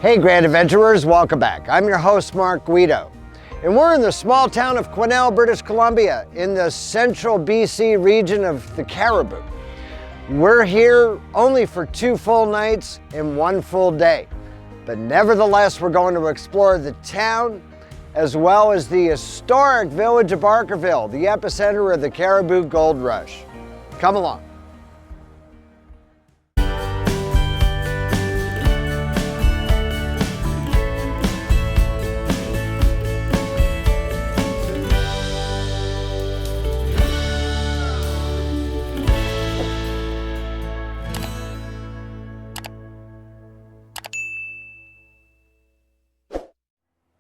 Hey Grand Adventurers, welcome back. I'm your host Mark Guido, and we're in the small town of Quesnel, British Columbia in the central BC region of the Cariboo. We're here only for 2 full nights and 1 full day, but nevertheless we're going to explore the town as well as the historic village of Barkerville, the epicenter of the Cariboo Gold Rush. Come along.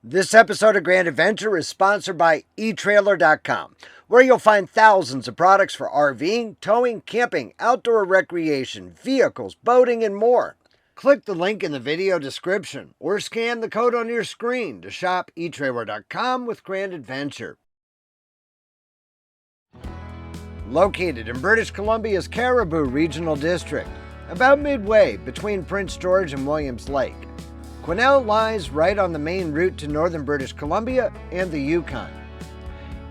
This episode of Grand Adventure is sponsored by etrailer.com, where you'll find thousands of products for RVing, towing, camping, outdoor recreation, vehicles, boating, and more. Click the link in the video description or scan the code on your screen to shop etrailer.com with Grand Adventure. Located in British Columbia's Cariboo Regional District, about midway between Prince George and Williams Lake, Quesnel lies right on the main route to northern British Columbia and the Yukon.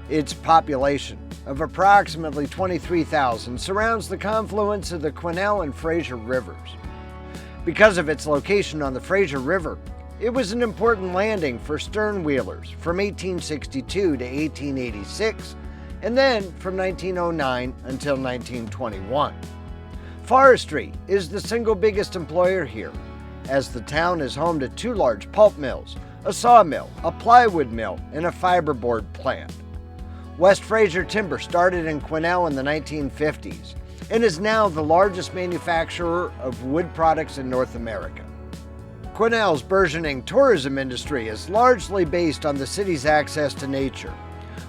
Its population of approximately 23,000 surrounds the confluence of the Quesnel and Fraser rivers. Because of its location on the Fraser River, it was an important landing for stern wheelers from 1862 to 1886, and then from 1909 until 1921. Forestry is the single biggest employer here, as the town is home to 2 large pulp mills, a sawmill, a plywood mill, and a fiberboard plant. West Fraser Timber started in Quesnel in the 1950s and is now the largest manufacturer of wood products in North America. Quesnel's burgeoning tourism industry is largely based on the city's access to nature,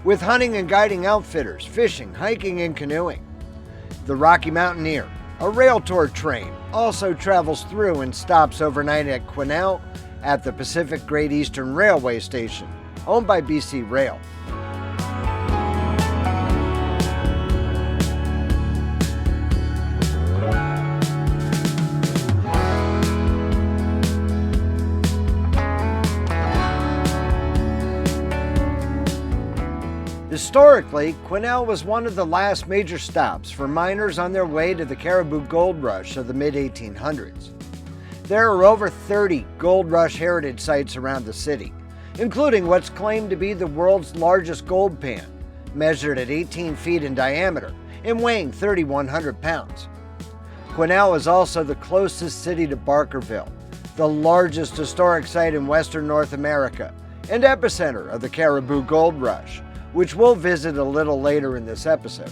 with hunting and guiding outfitters, fishing, hiking, and canoeing. The Rocky Mountaineer, a rail tour train, also travels through and stops overnight at Quesnel at the Pacific Great Eastern Railway Station, owned by BC Rail. Historically, Quesnel was one of the last major stops for miners on their way to the Cariboo Gold Rush of the mid-1800s. There are over 30 Gold Rush heritage sites around the city, including what's claimed to be the world's largest gold pan, measured at 18 feet in diameter and weighing 3,100 pounds. Quesnel is also the closest city to Barkerville, the largest historic site in Western North America and epicenter of the Cariboo Gold Rush, which we'll visit a little later in this episode.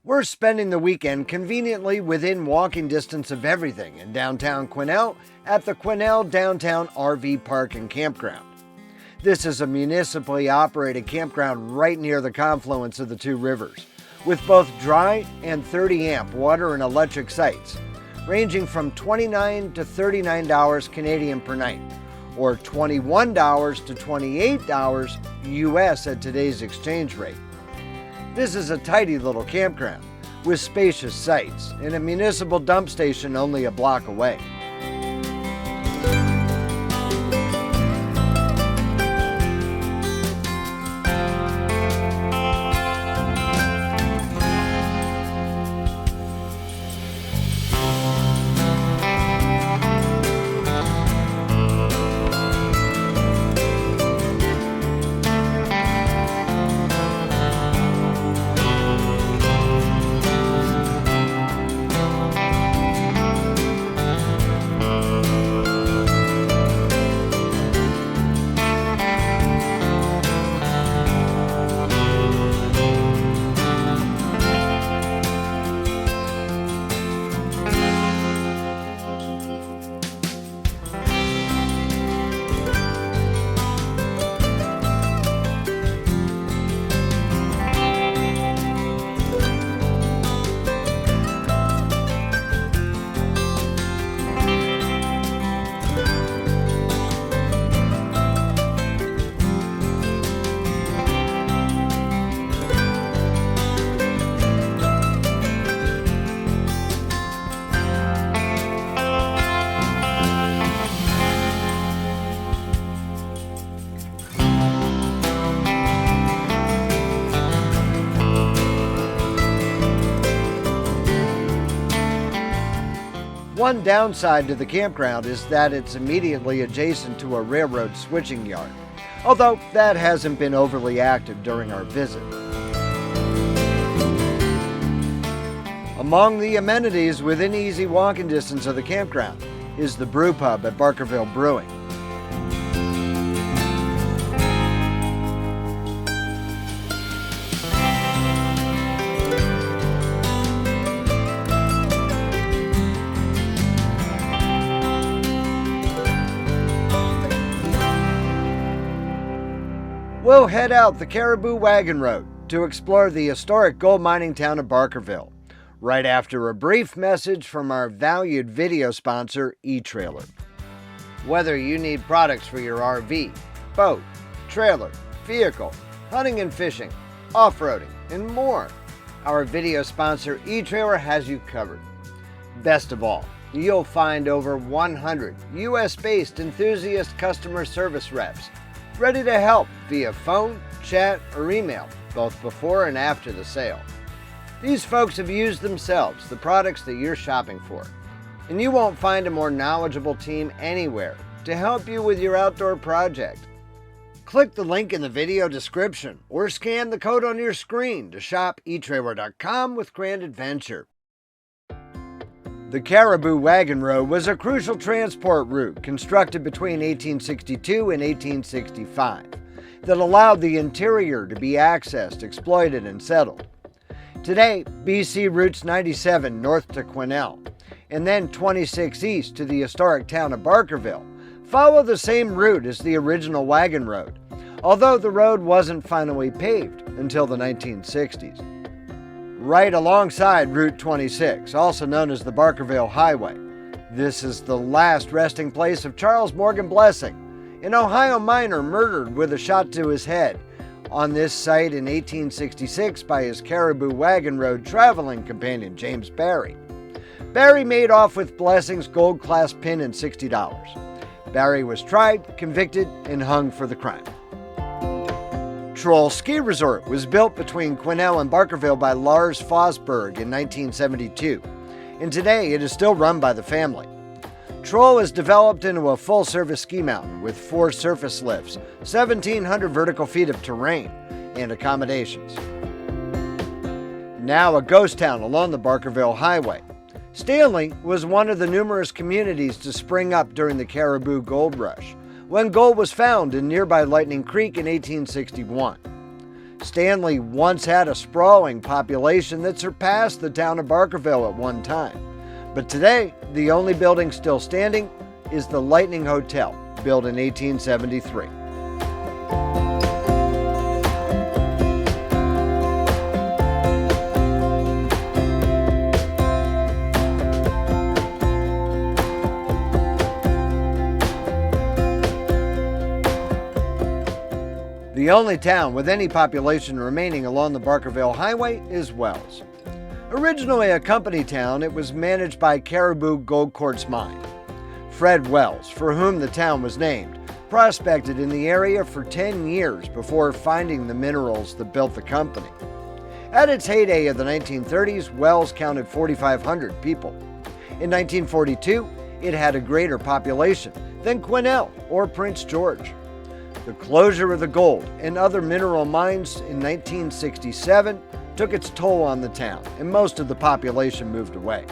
We're spending the weekend conveniently within walking distance of everything in downtown Quesnel at the Quesnel Downtown RV Park and Campground. This is a municipally operated campground right near the confluence of the two rivers, with both dry and 30 amp water and electric sites, ranging from $29 to $39 Canadian per night, or $21 to $28 US at today's exchange rate. This is a tidy little campground with spacious sites and a municipal dump station only a block away. One downside to the campground is that it's immediately adjacent to a railroad switching yard, although that hasn't been overly active during our visit. Among the amenities within easy walking distance of the campground is the brew pub at Barkerville Brewing. We'll head out the Cariboo Wagon Road to explore the historic gold mining town of Barkerville, right after a brief message from our valued video sponsor, etrailer. Whether you need products for your RV, boat, trailer, vehicle, hunting and fishing, off-roading, and more, our video sponsor, etrailer, has you covered. Best of all, you'll find over 100 US-based enthusiast customer service reps ready to help via phone, chat, or email, both before and after the sale. These folks have used themselves the products that you're shopping for, and you won't find a more knowledgeable team anywhere to help you with your outdoor project. Click the link in the video description or scan the code on your screen to shop etrailer.com with Grand Adventure. The Cariboo Wagon Road was a crucial transport route constructed between 1862 and 1865 that allowed the interior to be accessed, exploited, and settled. Today, BC routes 97 north to Quesnel and then 26 east to the historic town of Barkerville follow the same route as the original Wagon Road, although the road wasn't finally paved until the 1960s. Right alongside Route 26, also known as the Barkerville Highway. This is the last resting place of Charles Morgan Blessing, an Ohio miner murdered with a shot to his head on this site in 1866 by his Cariboo Wagon Road traveling companion, James Barry. Barry made off with Blessing's gold class pin and $60. Barry was tried, convicted, and hung for the crime. Troll Ski Resort was built between Quesnel and Barkerville by Lars Fosberg in 1972, and today it is still run by the family. Troll is developed into a full-service ski mountain with 4 surface lifts, 1,700 vertical feet of terrain, and accommodations. Now a ghost town along the Barkerville Highway, Stanley was one of the numerous communities to spring up during the Cariboo Gold Rush, when gold was found in nearby Lightning Creek in 1861. Stanley once had a sprawling population that surpassed the town of Barkerville at one time. But today, the only building still standing is the Lightning Hotel, built in 1873. The only town with any population remaining along the Barkerville Highway is Wells. Originally a company town, it was managed by Cariboo Gold Quartz Mine. Fred Wells, for whom the town was named, prospected in the area for 10 years before finding the minerals that built the company. At its heyday of the 1930s, Wells counted 4,500 people. In 1942, it had a greater population than Quesnel or Prince George. The closure of the gold and other mineral mines in 1967 took its toll on the town, and most of the population moved away.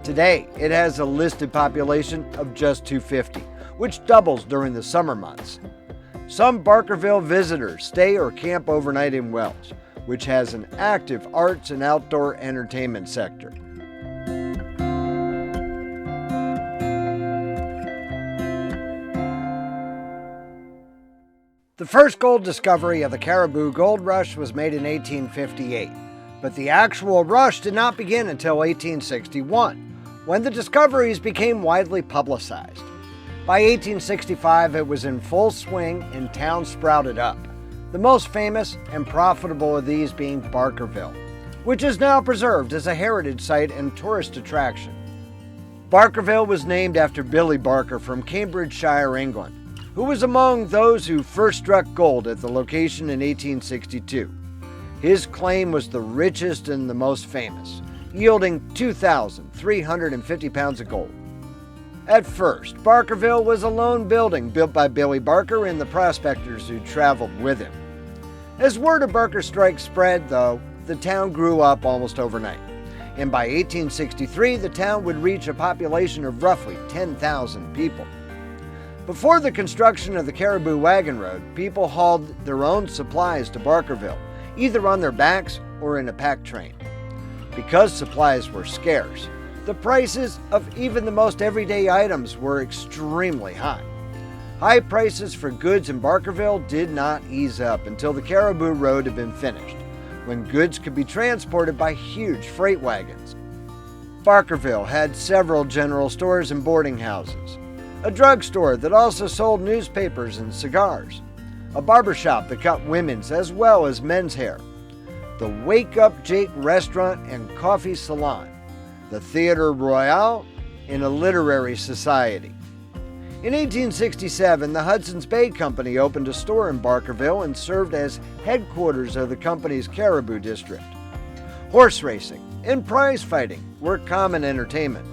Today, it has a listed population of just 250, which doubles during the summer months. Some Barkerville visitors stay or camp overnight in Wells, which has an active arts and outdoor entertainment sector. The first gold discovery of the Cariboo Gold Rush was made in 1858, but the actual rush did not begin until 1861, when the discoveries became widely publicized. By 1865, it was in full swing and towns sprouted up, the most famous and profitable of these being Barkerville, which is now preserved as a heritage site and tourist attraction. Barkerville was named after Billy Barker from Cambridgeshire, England, who was among those who first struck gold at the location in 1862. His claim was the richest and the most famous, yielding 2,350 pounds of gold. At first, Barkerville was a lone building built by Billy Barker and the prospectors who traveled with him. As word of Barker's strike spread, though, the town grew up almost overnight, and by 1863 the town would reach a population of roughly 10,000 people. Before the construction of the Cariboo Wagon Road, people hauled their own supplies to Barkerville, either on their backs or in a pack train. Because supplies were scarce, the prices of even the most everyday items were extremely high. High prices for goods in Barkerville did not ease up until the Cariboo Road had been finished, when goods could be transported by huge freight wagons. Barkerville had several general stores and boarding houses, a drugstore that also sold newspapers and cigars, a barbershop that cut women's as well as men's hair, the Wake Up Jake restaurant and coffee salon, the Theatre Royal, and a literary society. In 1867, the Hudson's Bay Company opened a store in Barkerville and served as headquarters of the company's Cariboo district. Horse racing and prize fighting were common entertainment.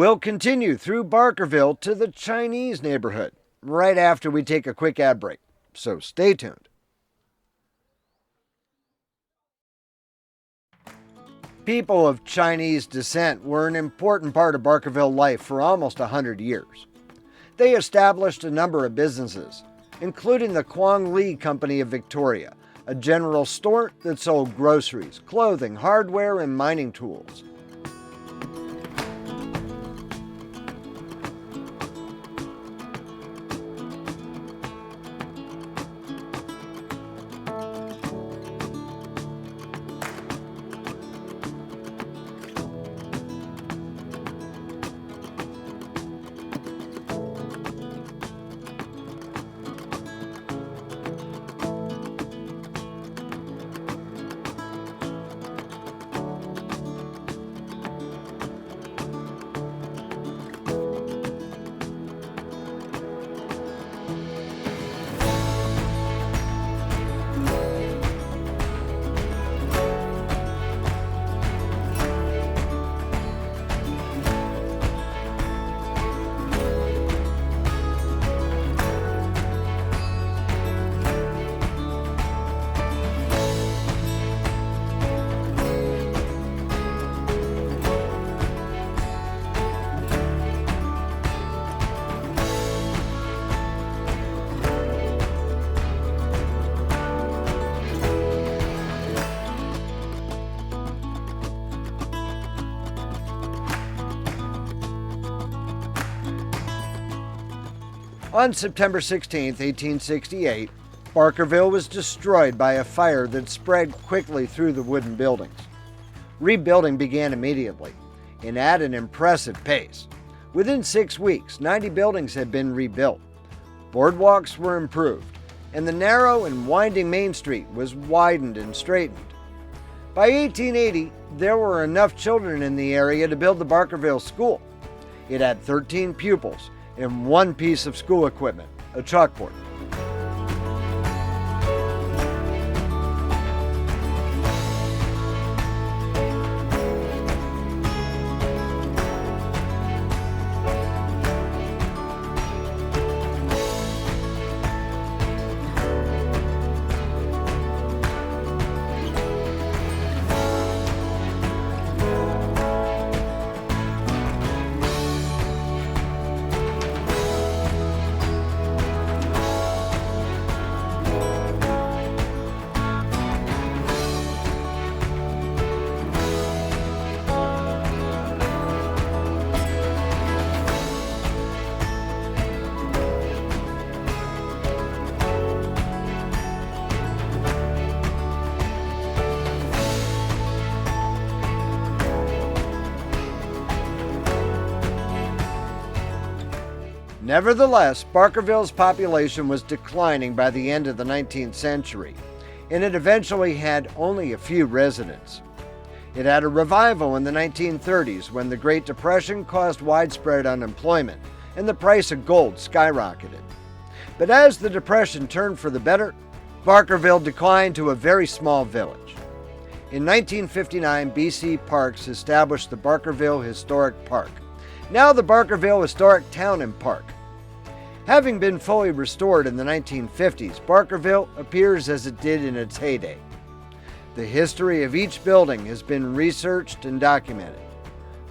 We'll continue through Barkerville to the Chinese neighborhood right after we take a quick ad break, so stay tuned. People of Chinese descent were an important part of Barkerville life for almost 100 years. They established a number of businesses, including the Quang Li Company of Victoria, a general store that sold groceries, clothing, hardware, and mining tools. On September 16, 1868, Barkerville was destroyed by a fire that spread quickly through the wooden buildings. Rebuilding began immediately and at an impressive pace. Within 6 weeks, 90 buildings had been rebuilt. Boardwalks were improved, and the narrow and winding Main Street was widened and straightened. By 1880, there were enough children in the area to build the Barkerville School. It had 13 pupils and one piece of school equipment, a chalkboard. Nevertheless, Barkerville's population was declining by the end of the 19th century, and it eventually had only a few residents. It had a revival in the 1930s when the Great Depression caused widespread unemployment and the price of gold skyrocketed. But as the Depression turned for the better, Barkerville declined to a very small village. In 1959, BC Parks established the Barkerville Historic Park, now the Barkerville Historic Town and Park. Having been fully restored in the 1950s, Barkerville appears as it did in its heyday. The history of each building has been researched and documented.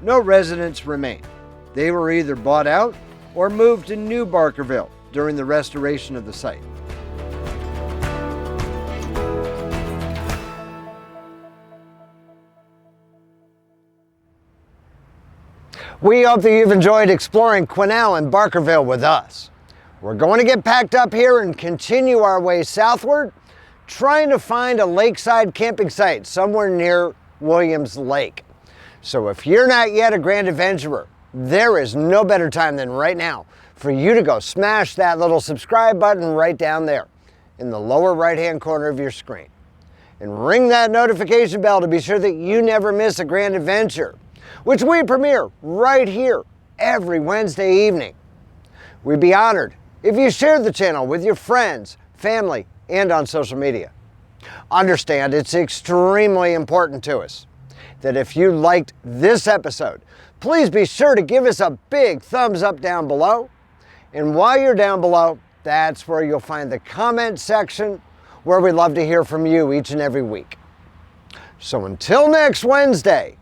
No residents remain. They were either bought out or moved to New Barkerville during the restoration of the site. We hope that you've enjoyed exploring Quesnel and Barkerville with us. We're going to get packed up here and continue our way southward, trying to find a lakeside camping site somewhere near Williams Lake. So if you're not yet a grand adventurer, there is no better time than right now for you to go smash that little subscribe button right down there in the lower right-hand corner of your screen. And ring that notification bell to be sure that you never miss a grand adventure, which we premiere right here every Wednesday evening. We'd be honored if you shared the channel with your friends, family, and on social media. Understand it's extremely important to us that if you liked this episode, please be sure to give us a big thumbs up down below. And while you're down below, that's where you'll find the comment section where we love to hear from you each and every week. So until next Wednesday,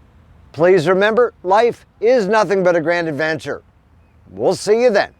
please remember, life is nothing but a grand adventure. We'll see you then.